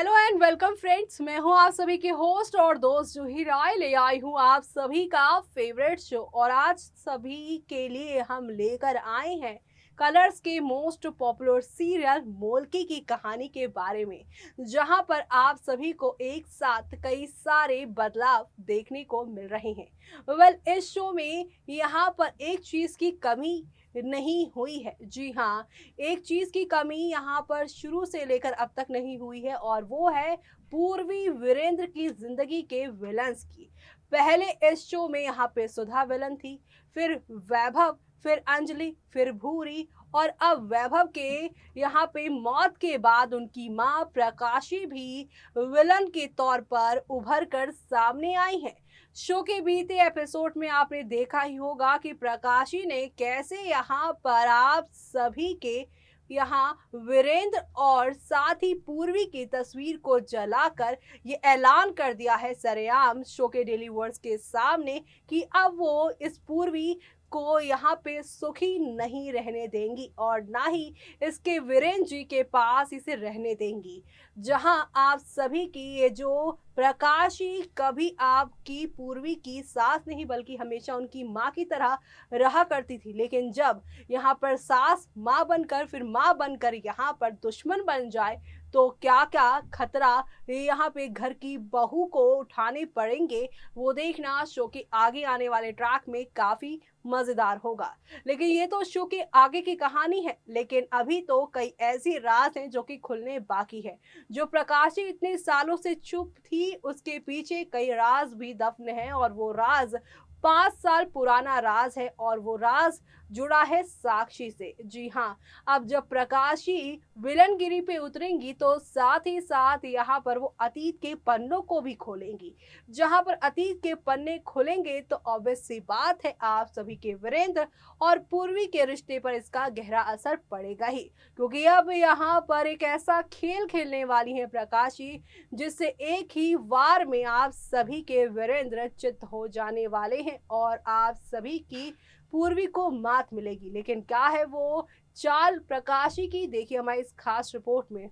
Hello and welcome friends, मैं हूं आप सभी के होस्ट और दोस्त जूही राय। ले आई हूं आप सभी का फेवरेट शो और आज सभी के लिए हम लेकर आए हैं कलर्स के मोस्ट पॉपुलर सीरियल मोल्की की कहानी के बारे में, जहां पर आप सभी को एक साथ कई सारे बदलाव देखने को मिल रहे हैं। इस शो में यहां पर एक चीज की कमी नहीं हुई है। जी हाँ, एक चीज की कमी यहाँ पर शुरू से लेकर अब तक नहीं हुई है और वो है पूर्वी वीरेंद्र की जिंदगी के विलन्स की। पहले इस शो में यहाँ पे सुधा विलन थी, फिर वैभव, फिर अंजलि, फिर भूरी और अब वैभव के यहाँ पे मौत के बाद उनकी माँ प्रकाशी भी विलन के तौर पर उभर कर सामने आई है। शो के बीते एपिसोड में आपने देखा ही होगा कि प्रकाशी ने कैसे यहाँ पर आप सभी के यहाँ वीरेंद्र और साथ ही पूर्वी की तस्वीर को जलाकर ये ऐलान कर दिया है सरेआम शो के डेली वर्ड्स के सामने कि अब वो इस पूर्वी को यहाँ पे सुखी नहीं रहने देंगी और ना ही इसके वीरेंद्र जी के पास इसे रहने देंगी। जहां आप सभी की ये जो प्रकाशी कभी आपकी पूर्वी की सास नहीं बल्कि हमेशा उनकी माँ की तरह रहा करती थी, लेकिन जब यहाँ पर सास माँ बनकर फिर माँ बनकर यहाँ पर दुश्मन बन जाए तो क्या क्या खतरा यहाँ पे घर की बहू को उठाने पड़ेंगे, वो देखना शो के आगे आने वाले ट्रैक में काफी मजेदार होगा। लेकिन ये तो शो के आगे की कहानी है, लेकिन अभी तो कई ऐसी राज हैं जो कि खुलने बाकी है। जो प्रकाशी इतने सालों से चुप थी उसके पीछे कई राज भी दफन है और वो राज 5 साल पुराना राज है और वो राज जुड़ा है साक्षी से। जी हाँ, अब जब प्रकाशी विलनगिरी पे उतरेंगी तो साथ ही साथ यहाँ पर वो अतीत के पन्नों को भी खोलेंगी। जहाँ पर अतीत के पन्ने खुलेंगे तो ऑब्वियस सी बात है आप सभी के वीरेंद्र और पूर्वी के रिश्ते पर इसका गहरा असर पड़ेगा ही, क्योंकि अब यहाँ पर एक ऐसा खेल खेलने वाली है प्रकाशी जिससे एक ही वार में आप सभी के वीरेंद्र चित्त हो जाने वाले हैं और आप सभी की पूर्वी को मात मिलेगी। लेकिन क्या है वो चाल प्रकाशी की, देखिए हमारी इस खास रिपोर्ट में।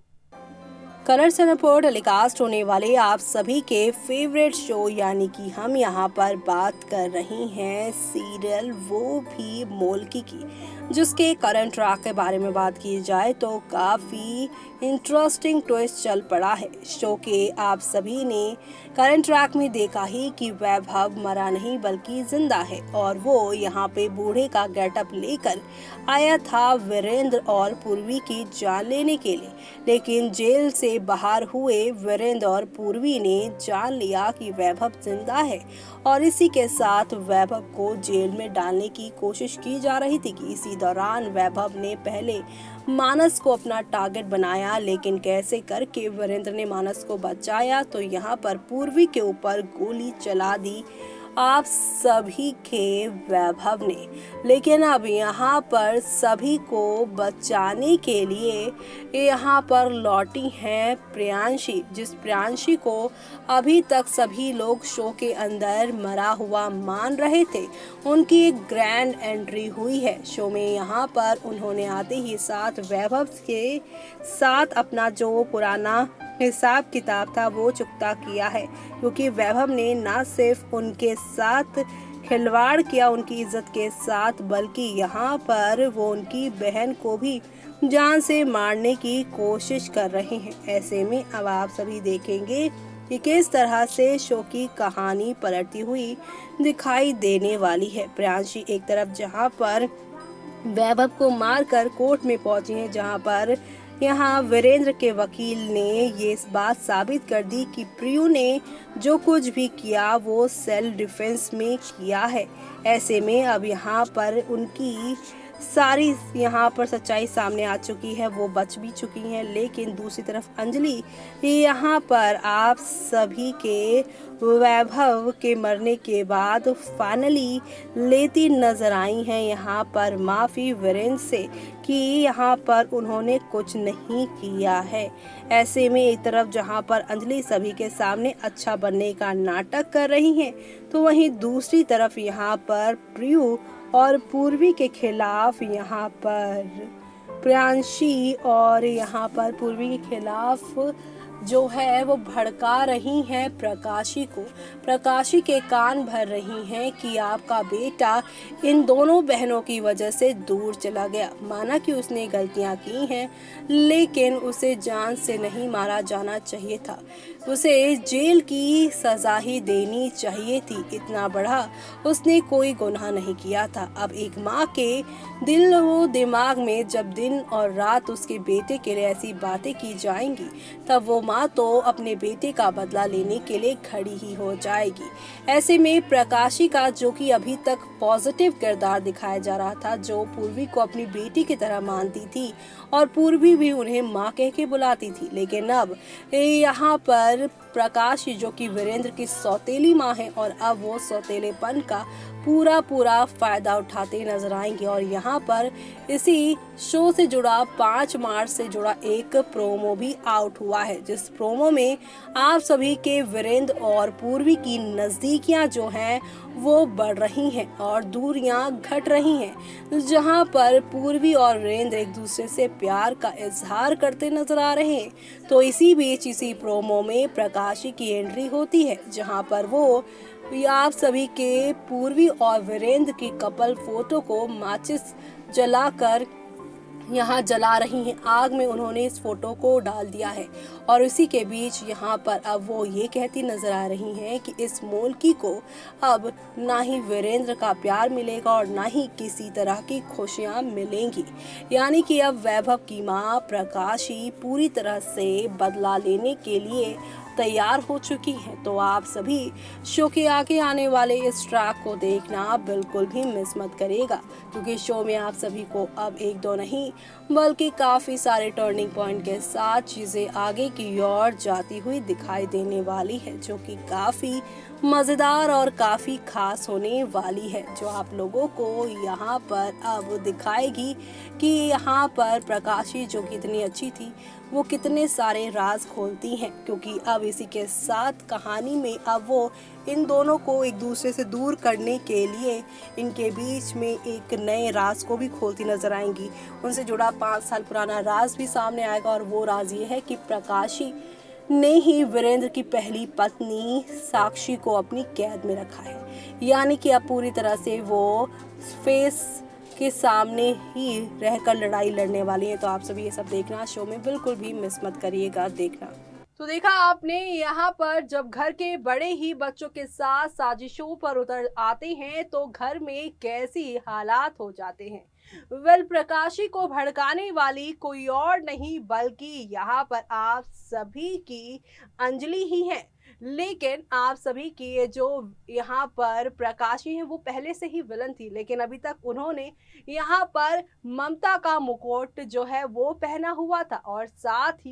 कलर्स रिपोर्ट टेलीकास्ट होने वाले आप सभी के फेवरेट शो यानी कि हम यहाँ पर बात कर रहे हैं सीरियल वो भी मोल्की की, जिसके करंट ट्रैक के बारे में बात की जाए तो काफ़ी इंटरेस्टिंग ट्विस्ट चल पड़ा है। शो के आप सभी ने करंट ट्रैक में देखा ही कि वैभव मरा नहीं बल्कि जिंदा है और वो यहाँ पे बूढ़े का गेटअप लेकर आया था वीरेंद्र और पूर्वी की जान लेने के लिए, लेकिन जेल से बाहर हुए वीरेंद्र और पूर्वी ने जान लिया कि वैभव जिंदा है और इसी के साथ वैभव को जेल में डालने की कोशिश की जा रही थी कि इसी दौरान वैभव ने पहले मानस को अपना टारगेट बनाया, लेकिन कैसे करके वीरेंद्र ने मानस को बचाया तो यहाँ पर पूर्वी के ऊपर गोली चला दी आप सभी के वैभव ने। लेकिन अब यहाँ पर सभी को बचाने के लिए यहाँ पर लौटी हैं प्रियांशी, जिस प्रियांशी को अभी तक सभी लोग शो के अंदर मरा हुआ मान रहे थे। उनकी एक ग्रैंड एंट्री हुई है शो में। यहाँ पर उन्होंने आते ही साथ वैभव के साथ अपना जो पुराना हिसाब किताब था वो चुकता किया है, क्योंकि वैभव ने न सिर्फ उनके साथ खिलवाड़ किया उनकी इज्जत के साथ, बल्कि यहाँ पर वो उनकी बहन को भी जान से मारने की कोशिश कर रहे हैं। ऐसे में अब आप सभी देखेंगे कि किस तरह से शो की कहानी पलटती हुई दिखाई देने वाली है। प्रियांशी एक तरफ जहाँ पर वैभव को मारकर कोर्ट में पहुंची है, जहाँ पर यहाँ वीरेंद्र के वकील ने ये इस बात साबित कर दी कि प्रियू ने जो कुछ भी किया वो सेल्फ डिफेंस में किया है। ऐसे में अब यहाँ पर उनकी सारी यहाँ पर सच्चाई सामने आ चुकी है, वो बच भी चुकी हैं। लेकिन दूसरी तरफ अंजलि यहाँ पर आप सभी के वैभव के मरने के बाद फाइनली लेती नजर आई हैं यहाँ पर माफ़ी वीरेंद्र से कि यहाँ पर उन्होंने कुछ नहीं किया है। ऐसे में एक तरफ जहाँ पर अंजलि सभी के सामने अच्छा बनने का नाटक कर रही हैं, तो वहीं दूसरी तरफ यहाँ पर प्रियू और पूर्वी के खिलाफ यहाँ पर प्रियांशी और यहाँ पर पूर्वी के खिलाफ जो है वो भड़का रही हैं प्रकाशी को। प्रकाशी के कान भर रही हैं कि आपका बेटा इन दोनों बहनों की वजह से दूर चला गया। माना कि उसने गलतियां की हैं, लेकिन उसे जान से नहीं मारा जाना चाहिए था, उसे जेल की सजा ही देनी चाहिए थी। इतना बड़ा उसने कोई गुनाह नहीं किया था। अब एक माँ के दिल व दिमाग में जब दिन और रात उसके बेटे के लिए ऐसी बातें की जाएंगी, तब वो माँ तो अपने बेटे का बदला लेने के लिए खड़ी ही हो जाएगी। ऐसे में प्रकाशी का, जो कि अभी तक पॉजिटिव किरदार दिखाया जा रहा था, जो पूर्वी को अपनी बेटी की तरह मानती थी और पूर्वी भी उन्हें माँ कह के बुलाती थी, लेकिन अब यहाँ पर प्रकाशी, जो कि वीरेंद्र की सौतेली माँ है, और अब वो सौतेलेपन का पूरा फायदा उठाते नजर आएंगे। और यहाँ पर इसी शो से जुड़ा 5 मार्च से जुड़ा एक प्रोमो भी आउट हुआ है, जिस प्रोमो में आप सभी के वीरेंद्र और पूर्वी की नज़दीकियां जो हैं वो बढ़ रही हैं और दूरियां घट रही हैं, जहां पर पूर्वी और वीरेंद्र एक दूसरे से प्यार का इजहार करते नजर आ रहे हैं। तो इसी बीच इसी प्रोमो में प्रकाशी की एंट्री होती है, जहां पर वो आप सभी के पूर्वी और वीरेंद्र की कपल फोटो को माचिस जलाकर यहाँ जला रही हैं। आग में उन्होंने इस फोटो को डाल दिया है और इसी के बीच यहाँ पर अब वो ये कहती नजर आ रही हैं कि इस मोलकी को अब ना ही वीरेंद्र का प्यार मिलेगा और ना ही किसी तरह की खुशियाँ मिलेंगी। यानी कि अब वैभव की माँ प्रकाशी पूरी तरह से बदला लेने के लिए तैयार हो चुकी हैं। तो आप सभी शो के आगे आने वाले इस ट्रैक को देखना बिल्कुल भी मिस मत करिएगा, क्योंकि शो में आप सभी को अब एक दो नहीं बल्कि काफ़ी सारे टर्निंग पॉइंट के साथ चीज़ें आगे की ओर जाती हुई दिखाई देने वाली है, जो कि काफ़ी मज़ेदार और काफ़ी खास होने वाली है, जो आप लोगों को यहाँ पर अब दिखाएगी कि यहाँ पर प्रकाशी, जो कि इतनी अच्छी थी, वो कितने सारे राज खोलती हैं। क्योंकि अब इसी के साथ कहानी में अब वो इन दोनों को एक दूसरे से दूर करने के लिए इनके बीच में एक नए राज को भी खोलती नजर आएंगी। उनसे जुड़ा 5 साल पुराना राज भी सामने आएगा और वो राज ये है कि प्रकाशी ने ही वीरेंद्र की पहली पत्नी साक्षी को अपनी कैद में रखा है। यानी कि अब पूरी तरह से वो फेस के सामने ही रहकर लड़ाई लड़ने वाली है। तो आप सभी ये सब देखना शो में बिल्कुल भी मिस मत करिएगा देखना। तो देखा आपने, यहाँ पर जब घर के बड़े ही बच्चों के साथ साजिशों पर उतर आते हैं तो घर में कैसी हालात हो जाते हैं। प्रकाशी को भड़काने वाली कोई और नहीं बल्कि यहाँ पर आप सभी की अंजलि ही है। लेकिन आप सभी की ये जो यहाँ पर प्रकाशी है वो पहले से ही विलन थी, लेकिन अभी तक उन्होंने यहाँ पर ममता का मुकुट जो है वो पहना हुआ था और साथ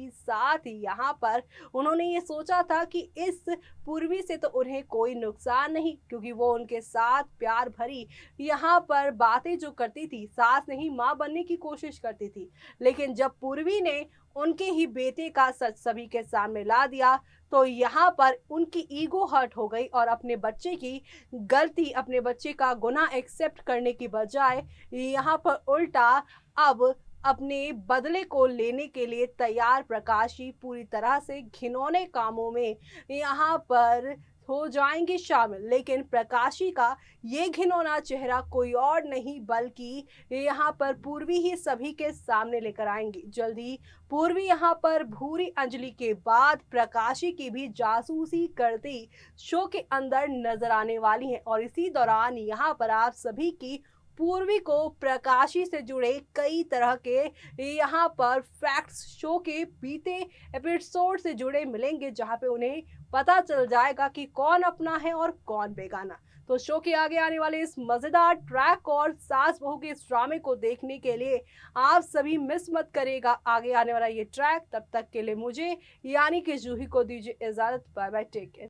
ही यहाँ पर उन्होंने ये सोचा था कि इस पूर्वी से तो उन्हें कोई नुकसान नहीं, क्योंकि वो उनके साथ प्यार भरी यहाँ पर बातें जो करती थी, सास नहीं माँ बनने की कोशिश करती थी। लेकिन जब पूर्वी ने उनके ही बेटे का सच सभी के सामने ला दिया तो यहाँ पर उनकी ईगो हर्ट हो गई और अपने बच्चे की गलती, अपने बच्चे का गुनाह एक्सेप्ट करने की बजाय यहाँ पर उल्टा अब अपने बदले को लेने के लिए तैयार प्रकाशी पूरी तरह से घिनौने कामों में यहाँ पर हो जाएंगे शामिल। लेकिन प्रकाशी का ये घिनौना चेहरा कोई और नहीं बल्कि यहाँ पर पूर्वी ही सभी के सामने लेकर आएंगी। जल्दी पूर्वी यहाँ पर भूरी अंजलि के बाद प्रकाशी की भी जासूसी करती शो के अंदर नजर आने वाली है और इसी दौरान यहाँ पर आप सभी की पूर्वी को प्रकाशी से जुड़े कई तरह के यहाँ पर फैक्ट्स शो के बीते एपिसोड से जुड़े मिलेंगे, जहाँ पे उन्हें पता चल जाएगा कि कौन अपना है और कौन बेगाना। तो शो के आगे आने वाले इस मजेदार ट्रैक और सास बहू के इस ड्रामे को देखने के लिए आप सभी मिस मत करेगा आगे आने वाला ये ट्रैक। तब तक के लिए मुझे यानी कि जूही को दीजिए इजाजत। Bye bye, take care.